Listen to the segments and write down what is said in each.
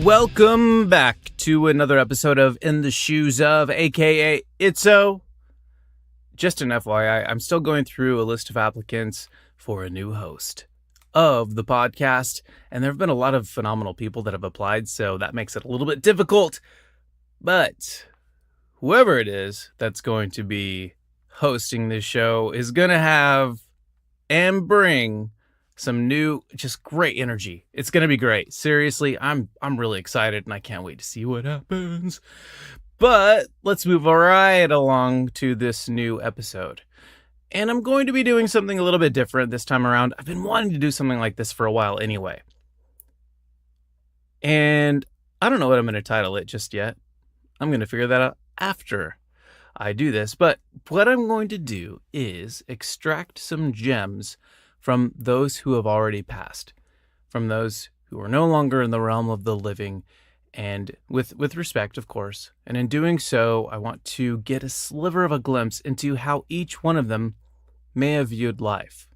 Welcome back to another episode of In the Shoes of, aka Itzo. Just an FYI, I'm still going through a list of applicants for a new host of the podcast, and there have been a lot of phenomenal people that have applied, so that makes it a little bit difficult. But whoever it is that's going to be hosting this show is going to have and bring some new, just great energy. It's going to be great. Seriously, I'm really excited, and I can't wait to see what happens. But let's move right along to this new episode. And I'm going to be doing something a little bit different this time around. I've been wanting to do something like this for a while anyway. And I don't know what I'm going to title it just yet. I'm going to figure that out after I do this. But what I'm going to do is extract some gems from those who have already passed, from those who are no longer in the realm of the living, and with respect, of course. And in doing so, I want to get a sliver of a glimpse into how each one of them may have viewed life.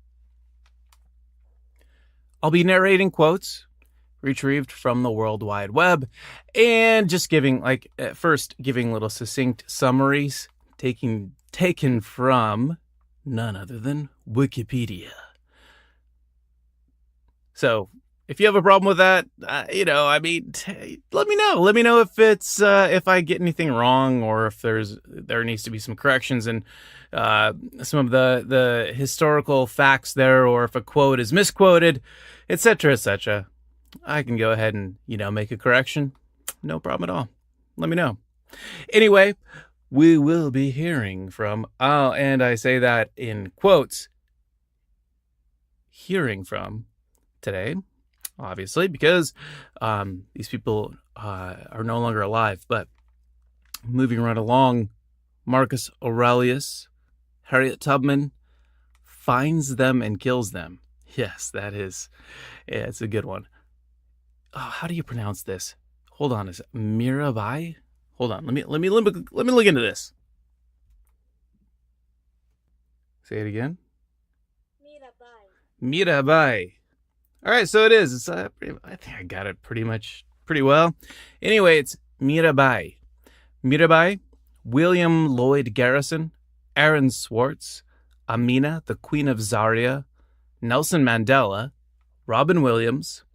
I'll be narrating quotes retrieved from the World Wide Web, and just giving, little succinct summaries taken from none other than Wikipedia. So, if you have a problem with that, let me know. Let me know if it's if I get anything wrong, or if there needs to be some corrections in some of the historical facts there, or if a quote is misquoted, etc., etc. I can go ahead and make a correction. No problem at all. Let me know. Anyway, we will be hearing from. And I say that in quotes. Hearing from. Today, obviously, because these people are no longer alive. But moving right along, Marcus Aurelius, Harriet Tubman, finds them and kills them. Yes, it's a good one. Oh, how do you pronounce this? Hold on, is it Mirabai? Hold on, let me look into this. Say it again. Mirabai. All right, so it is. It's I think I got it pretty well. Anyway, it's Mirabai. Mirabai, William Lloyd Garrison, Aaron Swartz, Amina, the Queen of Zaria, Nelson Mandela, Robin Williams,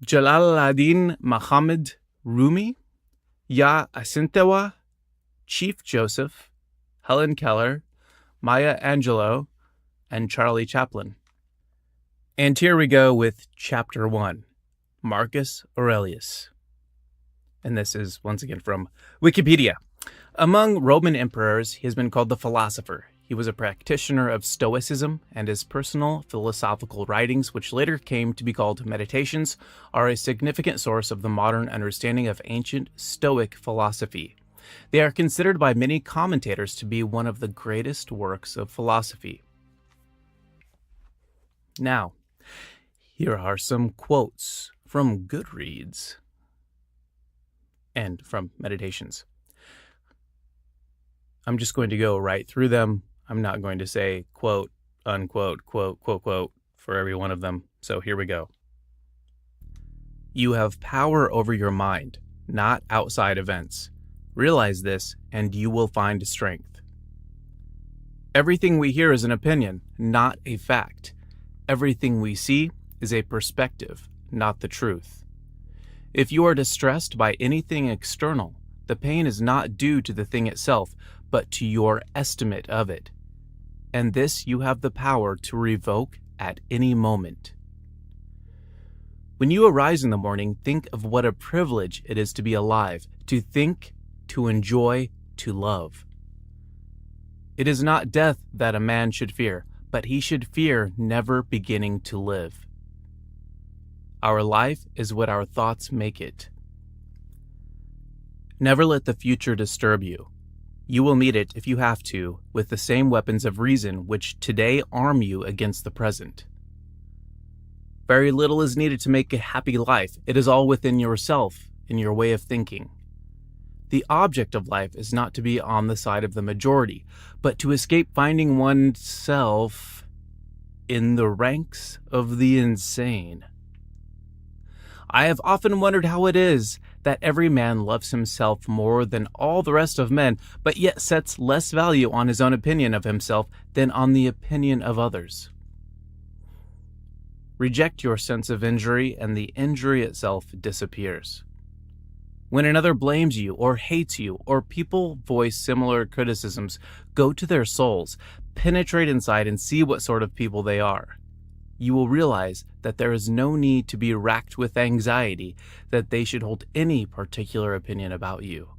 Jalal-ad-Din-Muhammad Rumi, Yaa Asentewa, Chief Joseph, Helen Keller, Maya Angelou, and Charlie Chaplin. And here we go with Chapter 1, Marcus Aurelius. And this is, once again, from Wikipedia. Among Roman emperors, he has been called the philosopher. He was a practitioner of Stoicism, and his personal philosophical writings, which later came to be called meditations, are a significant source of the modern understanding of ancient Stoic philosophy. They are considered by many commentators to be one of the greatest works of philosophy. Now, here are some quotes from Goodreads and from meditations. I'm just going to go right through them. I'm not going to say quote, unquote, quote, quote, quote for every one of them. So here we go. You have power over your mind, not outside events. Realize this, and you will find strength. Everything we hear is an opinion, not a fact. Everything we see is a perspective, not the truth. If you are distressed by anything external, the pain is not due to the thing itself, but to your estimate of it. And this you have the power to revoke at any moment. When you arise in the morning, think of what a privilege it is to be alive, to think, to enjoy, to love. It is not death that a man should fear, but he should fear never beginning to live. Our life is what our thoughts make it. Never let the future disturb you. You will meet it, if you have to, with the same weapons of reason which today arm you against the present. Very little is needed to make a happy life. It is all within yourself, in your way of thinking. The object of life is not to be on the side of the majority, but to escape finding oneself in the ranks of the insane. I have often wondered how it is that every man loves himself more than all the rest of men, but yet sets less value on his own opinion of himself than on the opinion of others. Reject your sense of injury, and the injury itself disappears. When another blames you or hates you, or people voice similar criticisms, go to their souls, penetrate inside, and see what sort of people they are. You will realize that there is no need to be racked with anxiety that they should hold any particular opinion about you.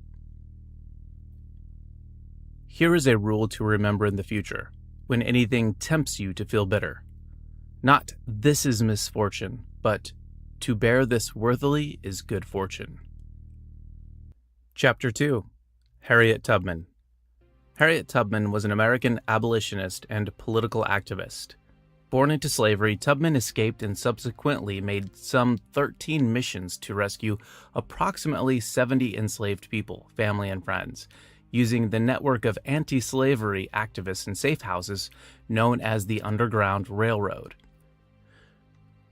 Here is a rule to remember in the future, when anything tempts you to feel bitter. Not, "This is misfortune," but, "To bear this worthily is good fortune." Chapter 2. Harriet Tubman. Harriet Tubman was an American abolitionist and political activist. Born into slavery, Tubman escaped and subsequently made some 13 missions to rescue approximately 70 enslaved people, family, and friends, using the network of anti-slavery activists and safe houses known as the Underground Railroad.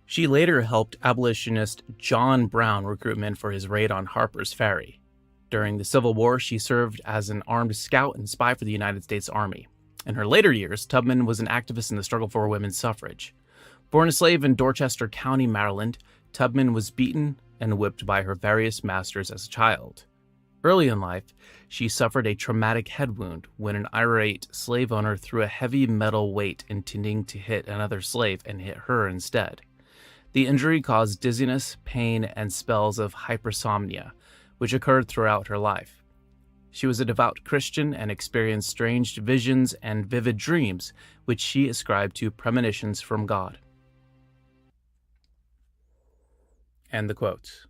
She later helped abolitionist John Brown recruit men for his raid on Harper's Ferry. During the Civil War, she served as an armed scout and spy for the United States Army. In her later years, Tubman was an activist in the struggle for women's suffrage. Born a slave in Dorchester County, Maryland, Tubman was beaten and whipped by her various masters as a child. Early in life, she suffered a traumatic head wound when an irate slave owner threw a heavy metal weight intending to hit another slave and hit her instead. The injury caused dizziness, pain, and spells of hypersomnia, which occurred throughout her life. She was a devout Christian and experienced strange visions and vivid dreams, which she ascribed to premonitions from God. And the quotes.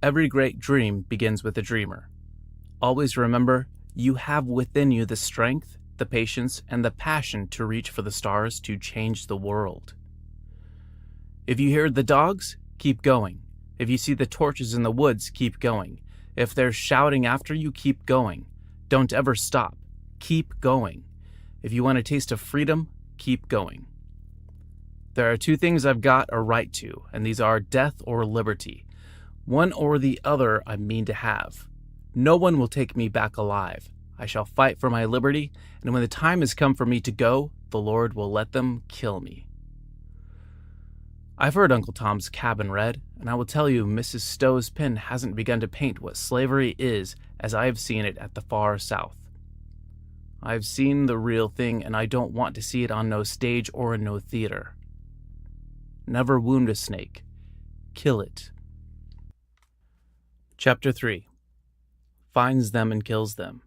Every great dream begins with a dreamer. Always remember, you have within you the strength, the patience, and the passion to reach for the stars to change the world. If you hear the dogs, keep going. If you see the torches in the woods, keep going. If they're shouting after you, keep going. Don't ever stop. Keep going. If you want a taste of freedom, keep going. There are two things I've got a right to, and these are death or liberty. One or the other I mean to have. No one will take me back alive. I shall fight for my liberty, and when the time has come for me to go, the Lord will let them kill me. I've heard Uncle Tom's Cabin read, and I will tell you Mrs. Stowe's pen hasn't begun to paint what slavery is as I have seen it at the far South. I've seen the real thing, and I don't want to see it on no stage or in no theater. Never wound a snake. Kill it. Chapter 3. Finds them and kills them.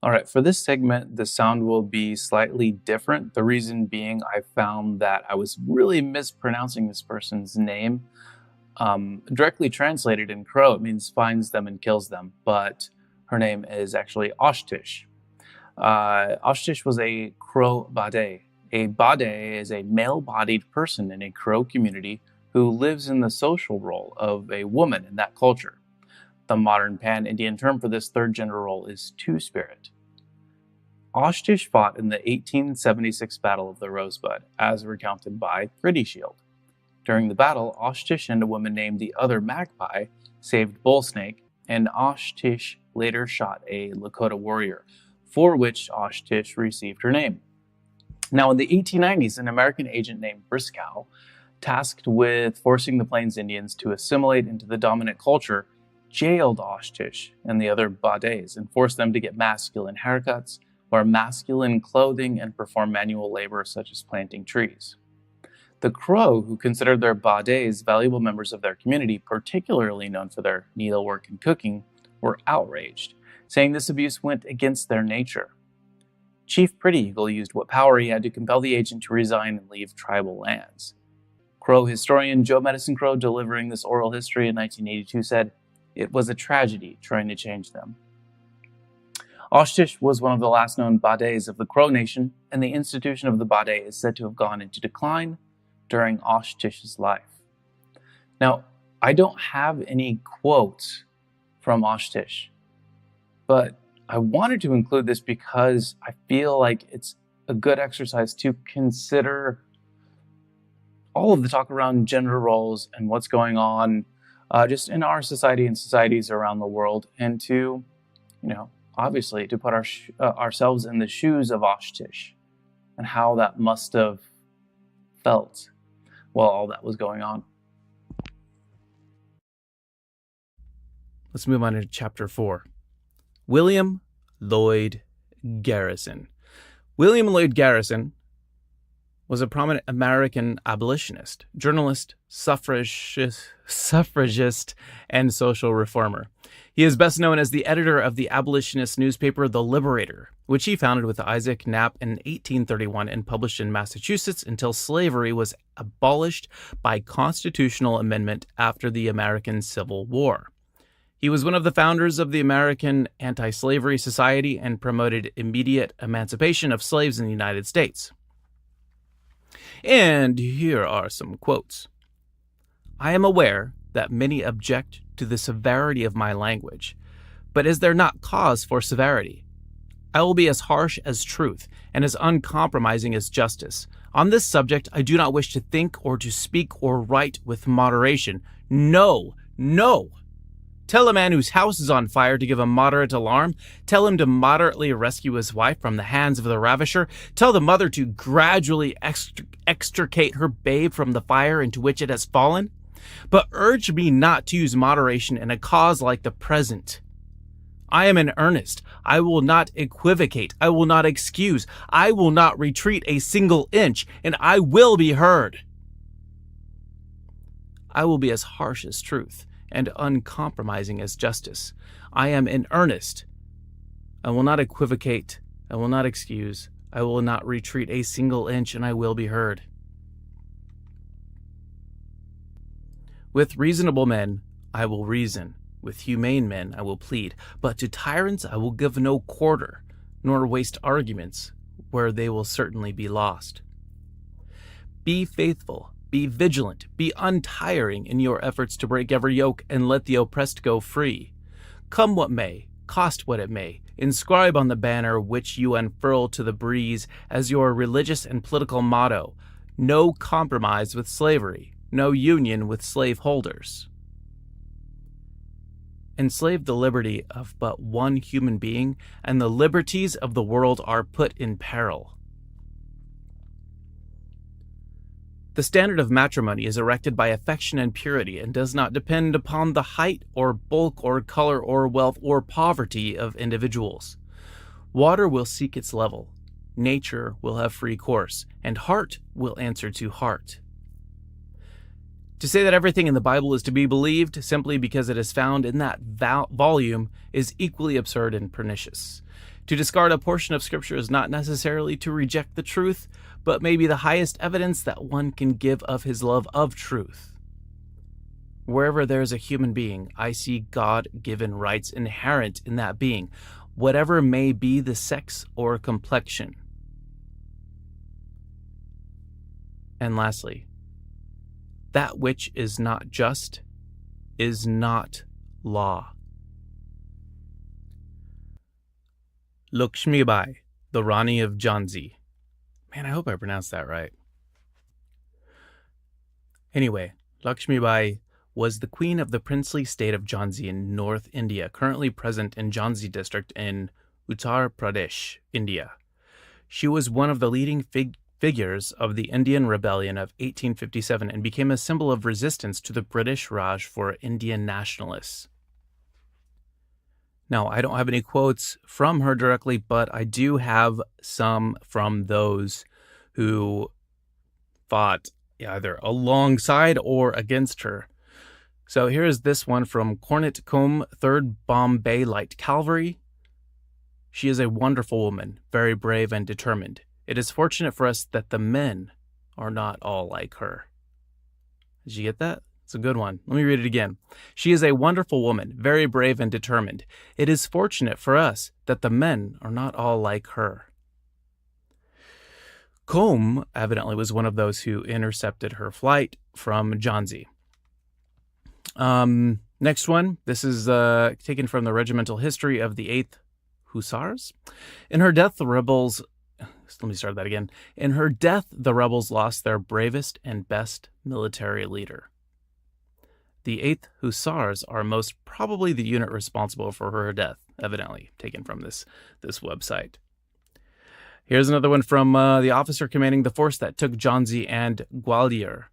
Alright, for this segment, the sound will be slightly different. The reason being I found that I was really mispronouncing this person's name. Directly translated in Crow, it means finds them and kills them, but her name is actually Oshtish. Oshtish was a Crow Bade. A Bade is a male-bodied person in a Crow community who lives in the social role of a woman in that culture. The modern pan-Indian term for this third gender role is Two-Spirit. Oshtish fought in the 1876 Battle of the Rosebud, as recounted by Pretty Shield. During the battle, Oshtish and a woman named the Other Magpie saved Bull Snake, and Oshtish later shot a Lakota warrior, for which Oshtish received her name. Now, in the 1890s, an American agent named Briscoe, tasked with forcing the Plains Indians to assimilate into the dominant culture, jailed Oshtish and the other Bades and forced them to get masculine haircuts, wear masculine clothing, and perform manual labor such as planting trees. The Crow, who considered their Bades valuable members of their community, particularly known for their needlework and cooking, were outraged, saying this abuse went against their nature. Chief Pretty Eagle used what power he had to compel the agent to resign and leave tribal lands. Crow historian Joe Medicine Crow, delivering this oral history in 1982, said, "It was a tragedy trying to change them." Oshtish was one of the last known Bades of the Crow Nation, and the institution of the Bade is said to have gone into decline during Oshtish's life. Now, I don't have any quotes from Oshtish, but I wanted to include this because I feel like it's a good exercise to consider all of the talk around gender roles and what's going on just in our society and societies around the world, and to, obviously to put ourselves in the shoes of Oshtish and how that must have felt while all that was going on. Let's move on to chapter 4. William Lloyd Garrison. William Lloyd Garrison was a prominent American abolitionist, journalist, suffragist, and social reformer. He is best known as the editor of the abolitionist newspaper The Liberator, which he founded with Isaac Knapp in 1831 and published in Massachusetts until slavery was abolished by constitutional amendment after the American Civil War. He was one of the founders of the American Anti-Slavery Society and promoted immediate emancipation of slaves in the United States. And here are some quotes. "I am aware that many object to the severity of my language, but is there not cause for severity? I will be as harsh as truth and as uncompromising as justice. On this subject, I do not wish to think or to speak or write with moderation. No, no! Tell a man whose house is on fire to give a moderate alarm. Tell him to moderately rescue his wife from the hands of the ravisher. Tell the mother to gradually extricate her babe from the fire into which it has fallen. But urge me not to use moderation in a cause like the present. I am in earnest. I will not equivocate. I will not excuse. I will not retreat a single inch, and I will be heard. I will be as harsh as truth and uncompromising as justice. I am in earnest. I will not equivocate. I will not excuse. I will not retreat a single inch, and I will be heard. With reasonable men I will reason. With humane men I will plead. But to tyrants I will give no quarter, nor waste arguments where they will certainly be lost. Be faithful. Be vigilant, be untiring in your efforts to break every yoke and let the oppressed go free. Come what may, cost what it may, inscribe on the banner which you unfurl to the breeze as your religious and political motto, no compromise with slavery, no union with slaveholders. Enslave the liberty of but one human being, and the liberties of the world are put in peril. The standard of matrimony is erected by affection and purity and does not depend upon the height or bulk or color or wealth or poverty of individuals. Water will seek its level, nature will have free course, and heart will answer to heart. To say that everything in the Bible is to be believed simply because it is found in that volume is equally absurd and pernicious. To discard a portion of Scripture is not necessarily to reject the truth, but may be the highest evidence that one can give of his love of truth. Wherever there is a human being, I see God-given rights inherent in that being, whatever may be the sex or complexion. And lastly, that which is not just is not law. Lakshmibai, the Rani of Jhansi. Man, I hope I pronounced that right. Anyway, Lakshmibai was the queen of the princely state of Jhansi in North India, currently present in Jhansi district in Uttar Pradesh, India. She was one of the leading figures of the Indian Rebellion of 1857 and became a symbol of resistance to the British Raj for Indian nationalists. Now, I don't have any quotes from her directly, but I do have some from those who fought either alongside or against her. So here is this one from Cornet Combe, 3rd Bombay Light Cavalry. She is a wonderful woman, very brave and determined. It is fortunate for us that the men are not all like her. Did you get that? It's a good one. Let me read it again. She is a wonderful woman, very brave and determined. It is fortunate for us that the men are not all like her. Combe evidently was one of those who intercepted her flight from Jhansi. Next one. This is taken from the regimental history of the 8th Hussars. In her death, the rebels let me start that again. In her death, the rebels lost their bravest and best military leader. The 8th Hussars are most probably the unit responsible for her death, evidently taken from this website. Here's another one from the officer commanding the force that took Jhansi and Gwalior.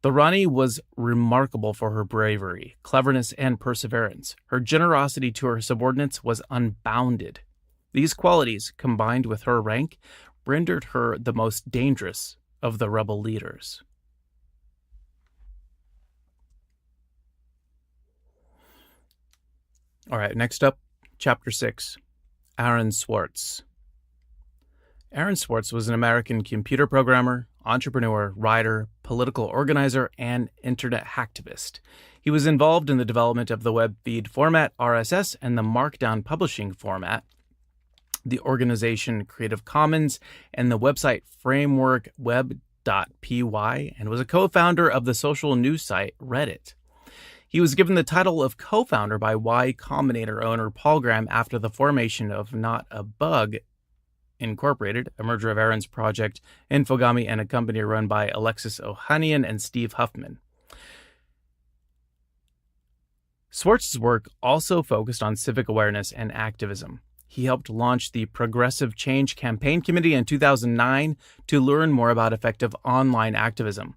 The Rani was remarkable for her bravery, cleverness, and perseverance. Her generosity to her subordinates was unbounded. These qualities, combined with her rank, rendered her the most dangerous of the rebel leaders. All right, next up, Chapter 6, Aaron Swartz. Aaron Swartz was an American computer programmer, entrepreneur, writer, political organizer, and internet hacktivist. He was involved in the development of the web feed format RSS and the Markdown publishing format, the organization Creative Commons, and the website framework web.py, and was a co-founder of the social news site Reddit. He was given the title of co-founder by Y Combinator owner Paul Graham after the formation of Not a Bug Incorporated, a merger of Aaron's project, Infogami, and a company run by Alexis Ohanian and Steve Huffman. Swartz's work also focused on civic awareness and activism. He helped launch the Progressive Change Campaign Committee in 2009 to learn more about effective online activism.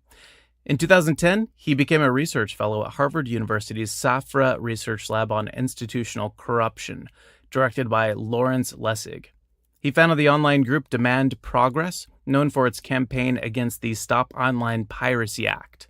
In 2010, he became a research fellow at Harvard University's Safra Research Lab on Institutional Corruption, directed by Lawrence Lessig. He founded the online group Demand Progress, known for its campaign against the Stop Online Piracy Act.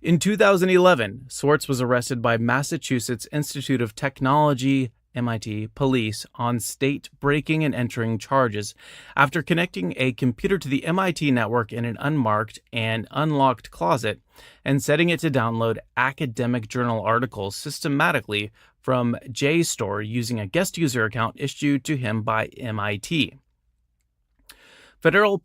In 2011, Swartz was arrested by Massachusetts Institute of Technology, MIT, police on state breaking and entering charges after connecting a computer to the MIT network in an unmarked and unlocked closet and setting it to download academic journal articles systematically from JSTOR using a guest user account issued to him by MIT. Federal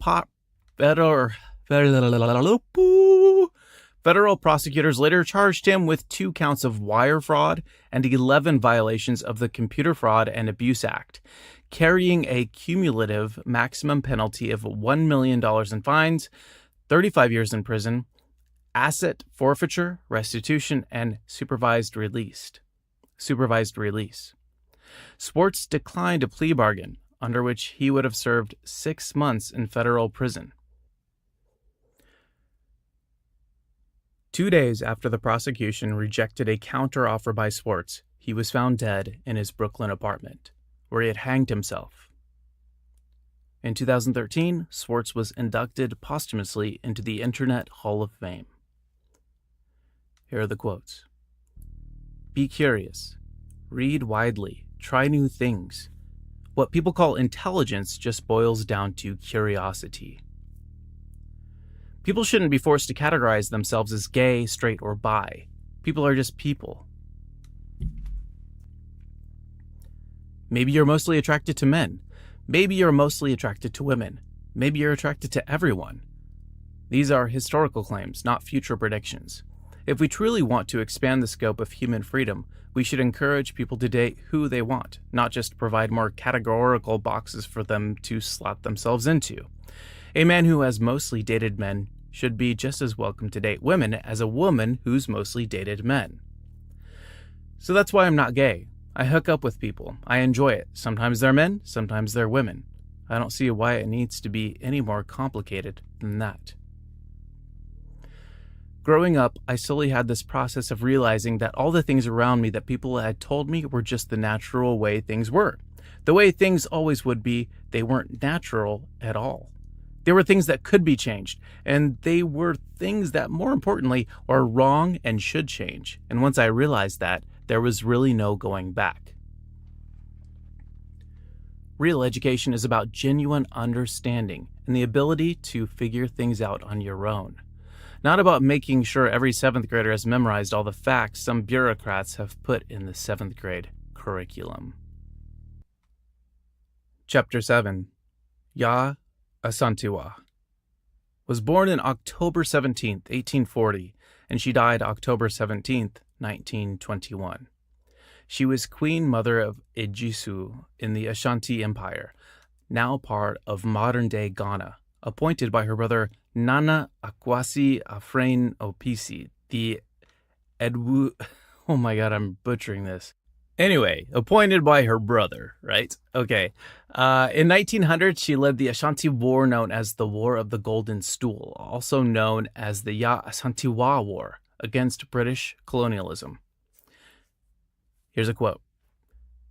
prosecutors later charged him with 2 counts of wire fraud and 11 violations of the Computer Fraud and Abuse Act, carrying a cumulative maximum penalty of $1 million in fines, 35 years in prison, asset forfeiture, restitution, and supervised release. Swartz declined a plea bargain, under which he would have served 6 months in federal prison. 2 days after the prosecution rejected a counteroffer by Swartz, he was found dead in his Brooklyn apartment, where he had hanged himself. In 2013, Swartz was inducted posthumously into the Internet Hall of Fame. Here are the quotes. Be curious. Read widely. Try new things. What people call intelligence just boils down to curiosity. People shouldn't be forced to categorize themselves as gay, straight, or bi. People are just people. Maybe you're mostly attracted to men. Maybe you're mostly attracted to women. Maybe you're attracted to everyone. These are historical claims, not future predictions. If we truly want to expand the scope of human freedom, we should encourage people to date who they want, not just provide more categorical boxes for them to slot themselves into. A man who has mostly dated men should be just as welcome to date women as a woman who's mostly dated men. So that's why I'm not gay. I hook up with people. I enjoy it. Sometimes they're men, sometimes they're women. I don't see why it needs to be any more complicated than that. Growing up, I slowly had this process of realizing that all the things around me that people had told me were just the natural way things were. The way things always would be, they weren't natural at all. They were things that could be changed, and they were things that, more importantly, are wrong and should change. And once I realized that, there was really no going back. Real education is about genuine understanding and the ability to figure things out on your own. Not about making sure every 7th grader has memorized all the facts some bureaucrats have put in the 7th grade curriculum. Chapter 7. Yaa Asentewa was born on October 17, 1840, and she died October 17, 1921. She was Queen Mother of Ejisu in the Ashanti Empire, now part of modern-day Ghana, appointed by her brother Nana Akwasi Afrain Opisi, the Edwu... Oh my god, I'm butchering this. Anyway, appointed by her brother, right? Okay. In 1900, she led the Ashanti War known as the War of the Golden Stool, also known as the Yaa Asentewa War against British colonialism. Here's a quote.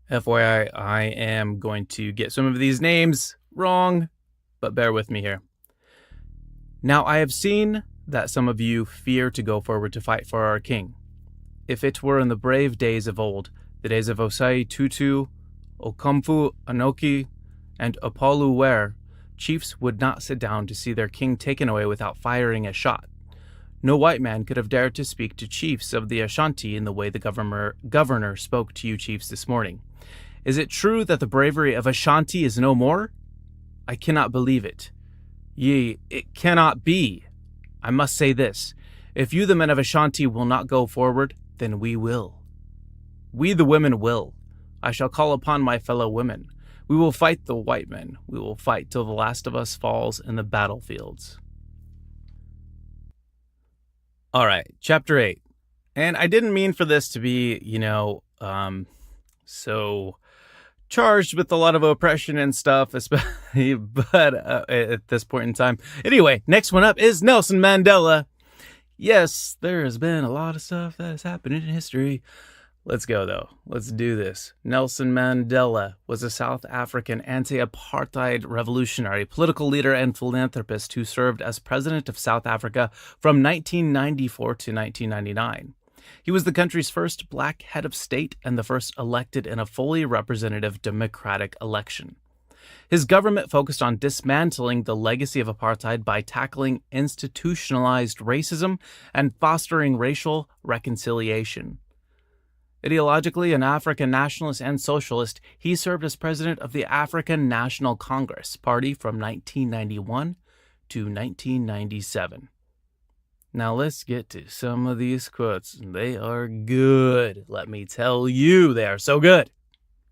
FYI, I am going to get some of these names wrong, but bear with me here. Now, I have seen that some of you fear to go forward to fight for our king. If it were in the brave days of old, the days of Osei Tutu, Okomfu Anoki, and Apolu Ware, chiefs would not sit down to see their king taken away without firing a shot. No white man could have dared to speak to chiefs of the Ashanti in the way the governor spoke to you chiefs this morning. Is it true that the bravery of Ashanti is no more? I cannot believe it. Ye, it cannot be. I must say this. If you, the men of Ashanti, will not go forward, then we will. We, the women, will. I shall call upon my fellow women. We will fight the white men. We will fight till the last of us falls in the battlefields. All right, chapter 8. And I didn't mean for this to be, so charged with a lot of oppression and stuff, especially, but at this point in time. Anyway, next one up is Nelson Mandela. Yes, there has been a lot of stuff that has happened in history. Let's go, though. Let's do this. Nelson Mandela was a South African anti-apartheid revolutionary, political leader, and philanthropist who served as president of South Africa from 1994 to 1999. He was the country's first black head of state and the first elected in a fully representative democratic election. His government focused on dismantling the legacy of apartheid by tackling institutionalized racism and fostering racial reconciliation. Ideologically an African nationalist and socialist, he served as president of the African National Congress Party from 1991 to 1997. Now let's get to some of these quotes. They are good. Let me tell you, they are so good.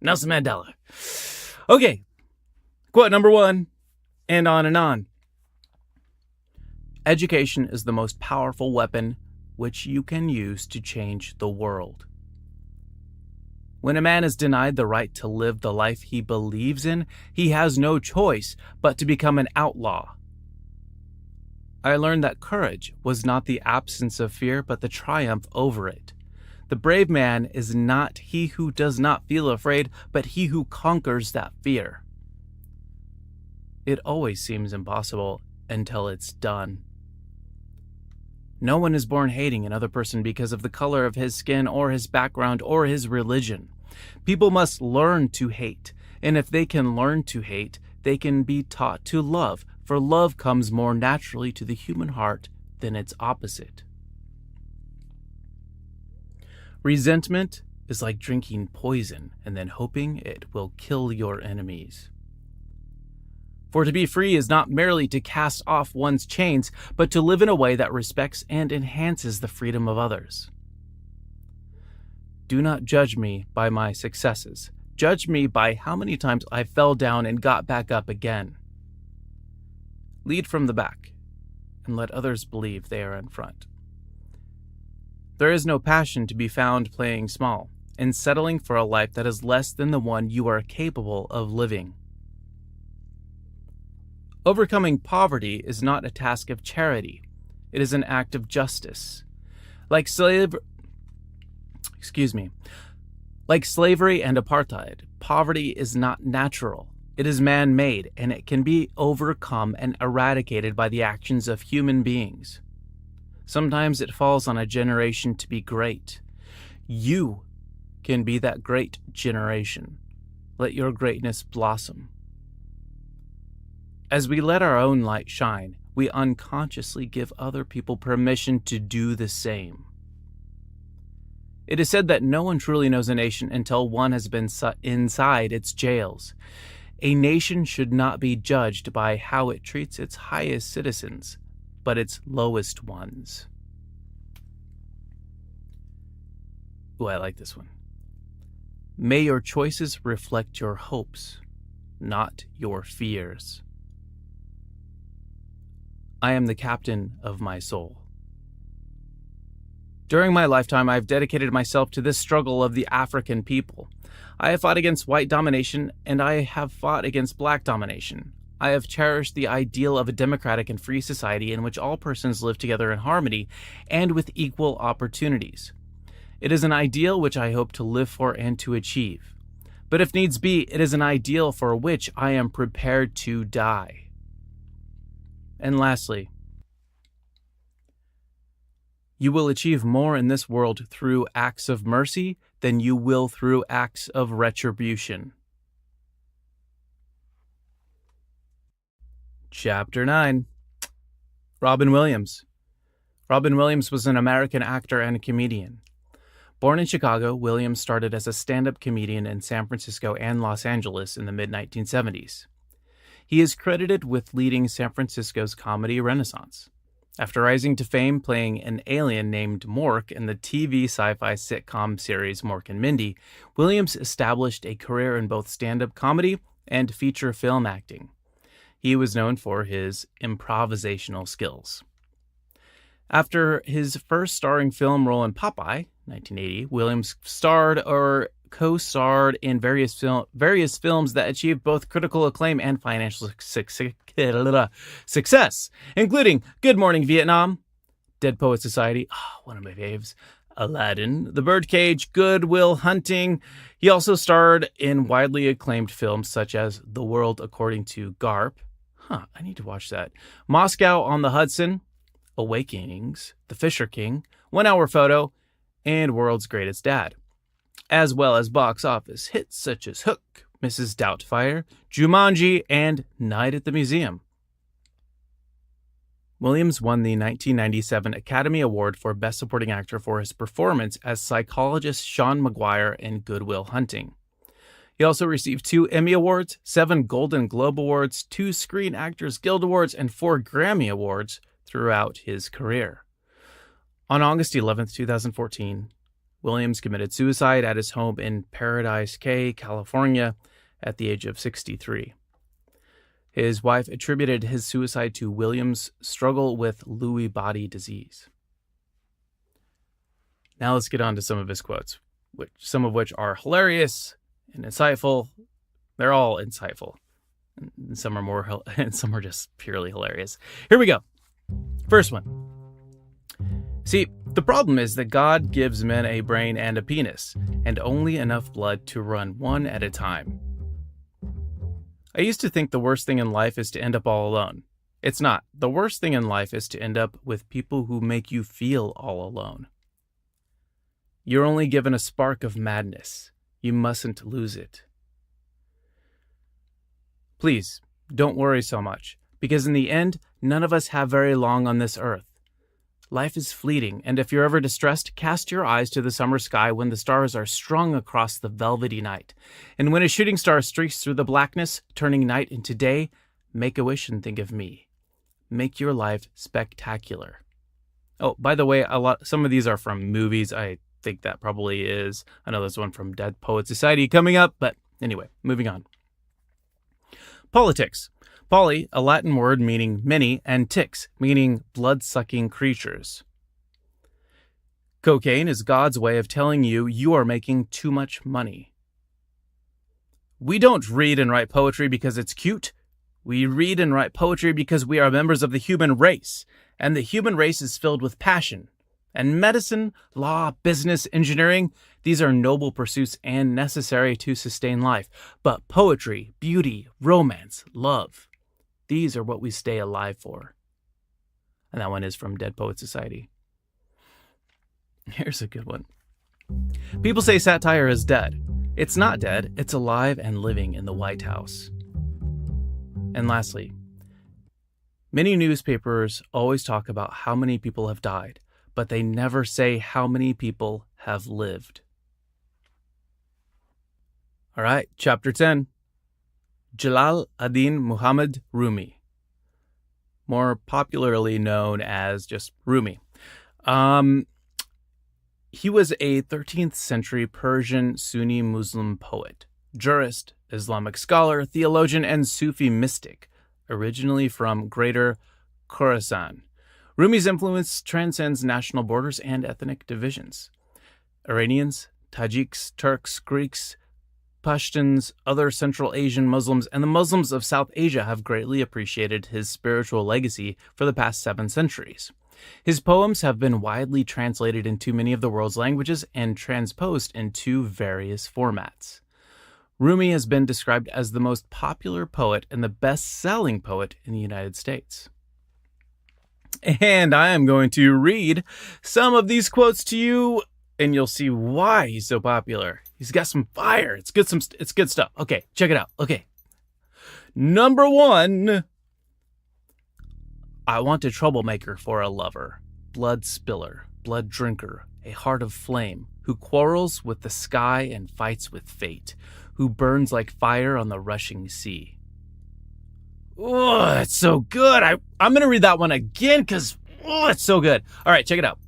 Nelson Mandela. Okay, quote number 1, and on and on. Education is the most powerful weapon which you can use to change the world. When a man is denied the right to live the life he believes in, he has no choice but to become an outlaw. I learned that courage was not the absence of fear, but the triumph over it. The brave man is not he who does not feel afraid, but he who conquers that fear. It always seems impossible until it's done. No one is born hating another person because of the color of his skin or his background or his religion. People must learn to hate, and if they can learn to hate, they can be taught to love, for love comes more naturally to the human heart than its opposite. Resentment is like drinking poison and then hoping it will kill your enemies. For to be free is not merely to cast off one's chains, but to live in a way that respects and enhances the freedom of others. Do not judge me by my successes. Judge me by how many times I fell down and got back up again. Lead from the back, and let others believe they are in front. There is no passion to be found playing small and settling for a life that is less than the one you are capable of living. Overcoming poverty is not a task of charity. It is an act of justice. Like slavery and apartheid, poverty is not natural. It is man-made, and it can be overcome and eradicated by the actions of human beings. Sometimes it falls on a generation to be great. You can be that great generation. Let your greatness blossom. As we let our own light shine, we unconsciously give other people permission to do the same. It is said that no one truly knows a nation until one has been inside its jails. A nation should not be judged by how it treats its highest citizens, but its lowest ones. Ooh, I like this one. May your choices reflect your hopes. not your fears. I am the captain of my soul. During my lifetime, I have dedicated myself to this struggle of the African people. I have fought against white domination, and I have fought against black domination. I have cherished the ideal of a democratic and free society in which all persons live together in harmony and with equal opportunities. It is an ideal which I hope to live for and to achieve. But if needs be, it is an ideal for which I am prepared to die. And lastly, you will achieve more in this world through acts of mercy than you will through acts of retribution. Chapter 9. Robin Williams. Robin Williams was an American actor and comedian. Born in Chicago, Williams started as a stand-up comedian in San Francisco and Los Angeles in the mid-1970s. He is credited with leading San Francisco's comedy renaissance. After rising to fame playing an alien named Mork in the TV sci-fi sitcom series Mork and Mindy, Williams established a career in both stand-up comedy and feature film acting. He was known for his improvisational skills. After his first starring film role in Popeye, 1980, Williams starred or co-starred in various films that achieved both critical acclaim and financial success, including Good Morning Vietnam, Dead Poets Society, one of my faves, Aladdin, The Birdcage, Good Will Hunting. He also starred in widely acclaimed films such as The World According to Garp. I need to watch that. Moscow on the Hudson, Awakenings, The Fisher King, 1 Hour Photo, and World's Greatest Dad, as well as box office hits such as Hook, Mrs. Doubtfire, Jumanji, and Night at the Museum. Williams won the 1997 Academy Award for Best Supporting Actor for his performance as psychologist Sean Maguire in Good Will Hunting. He also received 2 Emmy Awards, 7 Golden Globe Awards, 2 Screen Actors Guild Awards, and 4 Grammy Awards throughout his career. On August 11, 2014, Williams committed suicide at his home in Paradise Cay, California, at the age of 63. His wife attributed his suicide to Williams' struggle with Lewy body disease. Now let's get on to some of his quotes, some of which are hilarious and insightful. They're all insightful. And some are more, and some are just purely hilarious. Here we go. First one. See, the problem is that God gives men a brain and a penis, and only enough blood to run one at a time. I used to think the worst thing in life is to end up all alone. It's not. The worst thing in life is to end up with people who make you feel all alone. You're only given a spark of madness. You mustn't lose it. Please, don't worry so much, because in the end, none of us have very long on this earth. Life is fleeting, and if you're ever distressed, cast your eyes to the summer sky when the stars are strung across the velvety night. And when a shooting star streaks through the blackness, turning night into day, make a wish and think of me. Make your life spectacular. Oh, by the way, some of these are from movies. I think that probably is another one from Dead Poets Society coming up, but anyway, moving on. Politics. Poly, a Latin word meaning many, and ticks, meaning blood-sucking creatures. Cocaine is God's way of telling you you are making too much money. We don't read and write poetry because it's cute. We read and write poetry because we are members of the human race, and the human race is filled with passion. And medicine, law, business, engineering, these are noble pursuits and necessary to sustain life. But poetry, beauty, romance, love, these are what we stay alive for. And that one is from Dead Poets Society. Here's a good one. People say satire is dead. It's not dead. It's alive and living in the White House. And lastly, many newspapers always talk about how many people have died, but they never say how many people have lived. All right, Chapter 10. Jalal-ad-Din-Muhammad Rumi, more popularly known as just Rumi. He was a 13th century Persian Sunni Muslim poet, jurist, Islamic scholar, theologian, and Sufi mystic, originally from Greater Khorasan. Rumi's influence transcends national borders and ethnic divisions. Iranians, Tajiks, Turks, Greeks, Pashtuns, other Central Asian Muslims, and the Muslims of South Asia have greatly appreciated his spiritual legacy for the past 7 centuries. His poems have been widely translated into many of the world's languages and transposed into various formats. Rumi has been described as the most popular poet and the best-selling poet in the United States. And I am going to read some of these quotes to you, and you'll see why he's so popular. He's got some fire. It's good stuff. Okay, check it out. Okay. Number 1. I want a troublemaker for a lover, blood spiller, blood drinker, a heart of flame, who quarrels with the sky and fights with fate, who burns like fire on the rushing sea. Oh, that's so good. I'm going to read that one again because, it's so good. All right, check it out.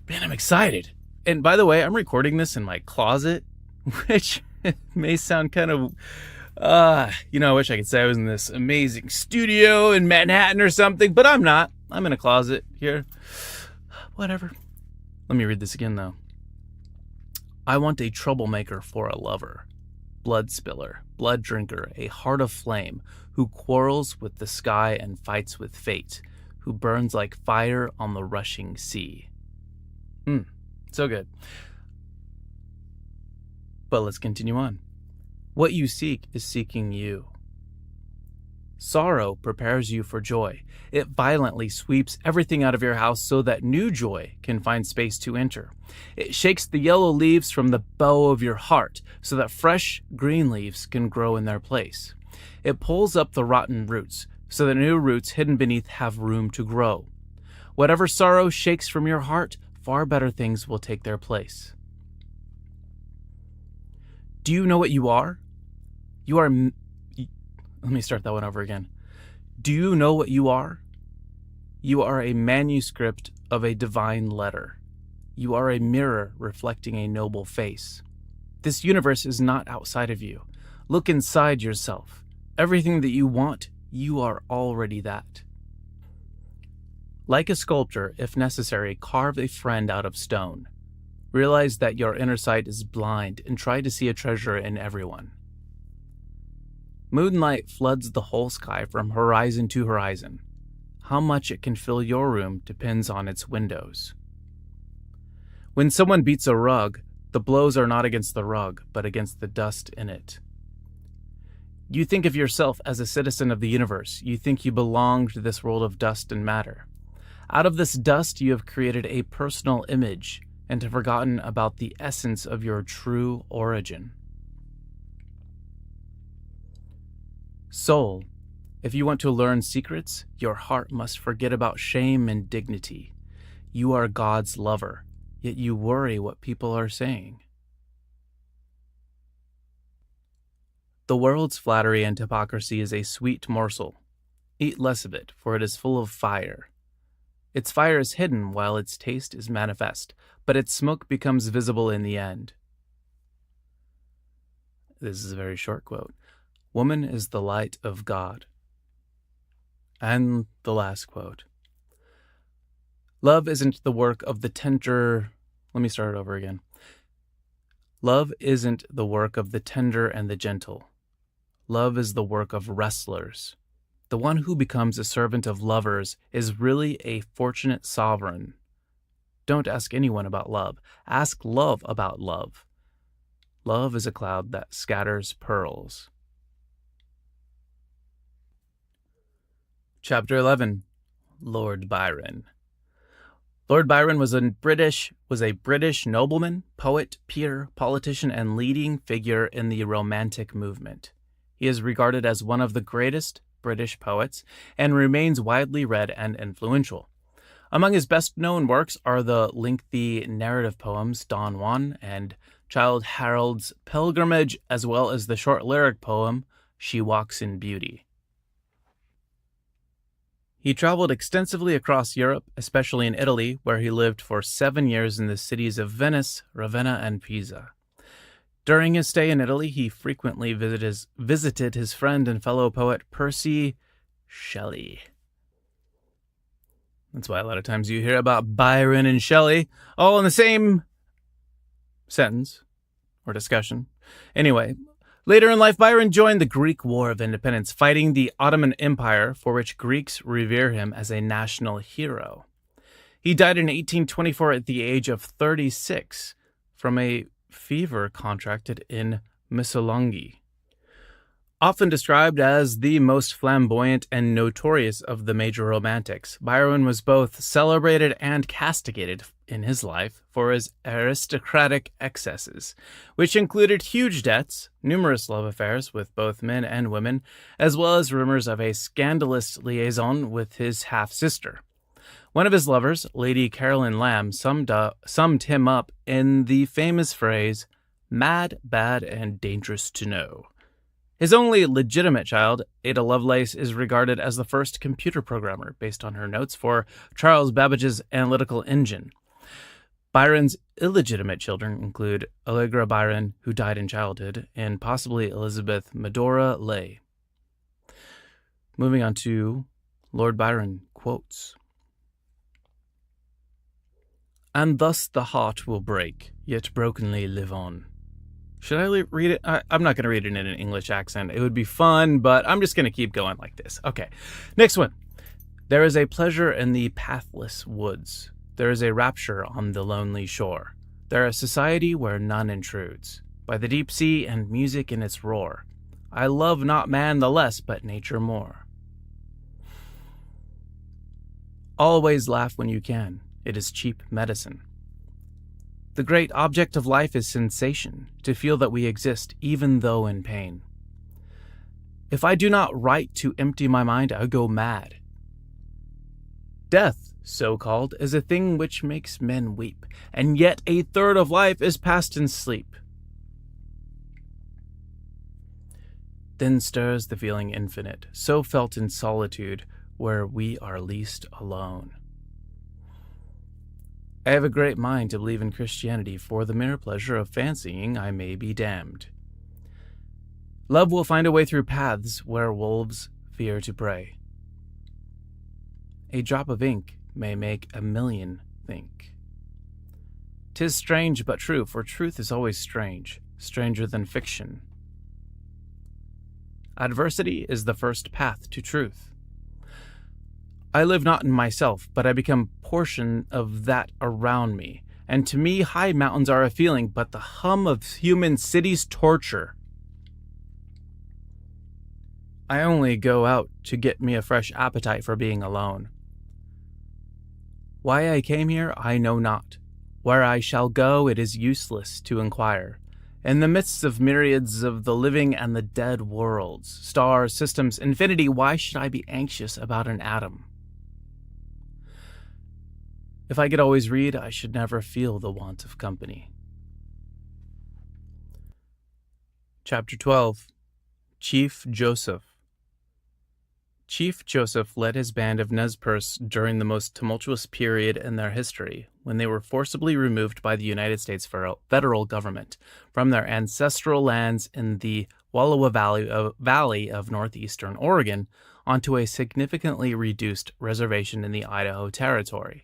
Man, I'm excited. And by the way, I'm recording this in my closet, which may sound kind of, I wish I could say I was in this amazing studio in Manhattan or something, but I'm not. I'm in a closet here. Whatever. Let me read this again, though. I want a troublemaker for a lover, blood spiller, blood drinker, a heart of flame, who quarrels with the sky and fights with fate, who burns like fire on the rushing sea. So good. But let's continue on. What you seek is seeking you. Sorrow prepares you for joy. It violently sweeps everything out of your house so that new joy can find space to enter. It shakes the yellow leaves from the bough of your heart so that fresh green leaves can grow in their place. It pulls up the rotten roots so that new roots hidden beneath have room to grow. Whatever sorrow shakes from your heart, far better things will take their place. Do you know what you are? Let me start that one over again. Do you know what you are? You are a manuscript of a divine letter. You are a mirror reflecting a noble face. This universe is not outside of you. Look inside yourself. Everything that you want, you are already that. Like a sculptor, if necessary, carve a friend out of stone. Realize that your inner sight is blind and try to see a treasure in everyone. Moonlight floods the whole sky from horizon to horizon. How much it can fill your room depends on its windows. When someone beats a rug, the blows are not against the rug, but against the dust in it. You think of yourself as a citizen of the universe. You think you belong to this world of dust and matter. Out of this dust, you have created a personal image and have forgotten about the essence of your true origin. Soul, if you want to learn secrets, your heart must forget about shame and dignity. You are God's lover, yet you worry what people are saying. The world's flattery and hypocrisy is a sweet morsel. Eat less of it, for it is full of fire. Its fire is hidden while its taste is manifest, but its smoke becomes visible in the end. This is a very short quote. Woman is the light of God. And the last quote. Love isn't the work of the tender... Let me start it over again. Love isn't the work of the tender and the gentle. Love is the work of wrestlers. The one who becomes a servant of lovers is really a fortunate sovereign. Don't ask anyone about love. Ask love about love. Love is a cloud that scatters pearls. Chapter 11. Lord Byron. Lord Byron was a British nobleman, poet, peer, politician, and leading figure in the Romantic movement. He is regarded as one of the greatest British poets and remains widely read and influential. Among his best-known works are the lengthy narrative poems Don Juan and Childe Harold's Pilgrimage, as well as the short lyric poem She Walks in Beauty. He traveled extensively across Europe, especially in Italy, where he lived for 7 years in the cities of Venice, Ravenna, and Pisa. During his stay in Italy, he frequently visited his friend and fellow poet Percy Shelley. That's why a lot of times you hear about Byron and Shelley all in the same sentence or discussion. Anyway, later in life, Byron joined the Greek War of Independence, fighting the Ottoman Empire, for which Greeks revere him as a national hero. He died in 1824 at the age of 36 from a fever contracted in Missolonghi. Often described as the most flamboyant and notorious of the major romantics, Byron was both celebrated and castigated in his life for his aristocratic excesses, which included huge debts, numerous love affairs with both men and women, as well as rumors of a scandalous liaison with his half-sister. One of his lovers, Lady Caroline Lamb, summed him up in the famous phrase, "mad, bad, and dangerous to know." His only legitimate child, Ada Lovelace, is regarded as the first computer programmer, based on her notes for Charles Babbage's analytical engine. Byron's illegitimate children include Allegra Byron, who died in childhood, and possibly Elizabeth Medora Leigh. Moving on to Lord Byron quotes. "And thus the heart will break, yet brokenly live on." Should I read it? I'm not going to read it in an English accent. It would be fun, but I'm just going to keep going like this. Okay, next one. "There is a pleasure in the pathless woods. There is a rapture on the lonely shore. There is society where none intrudes. By the deep sea and music in its roar. I love not man the less, but nature more. Always laugh when you can. It is cheap medicine. The great object of life is sensation, to feel that we exist, even though in pain. If I do not write to empty my mind, I go mad. Death, so called, is a thing which makes men weep, and yet a third of life is passed in sleep. Then stirs the feeling infinite, so felt in solitude, where we are least alone. I have a great mind to believe in Christianity for the mere pleasure of fancying I may be damned. Love will find a way through paths where wolves fear to prey. A drop of ink may make a million think. 'Tis strange but true, for truth is always strange, stranger than fiction. Adversity is the first path to truth. I live not in myself, but I become portion of that around me, and to me high mountains are a feeling, but the hum of human cities torture. I only go out to get me a fresh appetite for being alone. Why I came here, I know not. Where I shall go, it is useless to inquire. In the midst of myriads of the living and the dead worlds, stars, systems, infinity, why should I be anxious about an atom? If I could always read, I should never feel the want of company. Chapter 12. Chief Joseph. Chief Joseph led his band of Nez Perce during the most tumultuous period in their history, when they were forcibly removed by the United States federal government from their ancestral lands in the Wallowa Valley of northeastern Oregon onto a significantly reduced reservation in the Idaho Territory.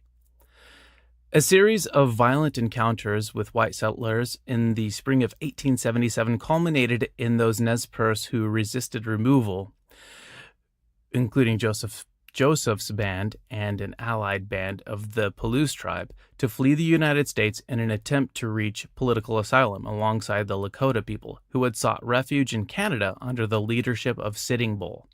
A series of violent encounters with white settlers in the spring of 1877 culminated in those Nez Perce who resisted removal, including Joseph's band and an allied band of the Palouse tribe, to flee the United States in an attempt to reach political asylum alongside the Lakota people who had sought refuge in Canada under the leadership of Sitting Bull.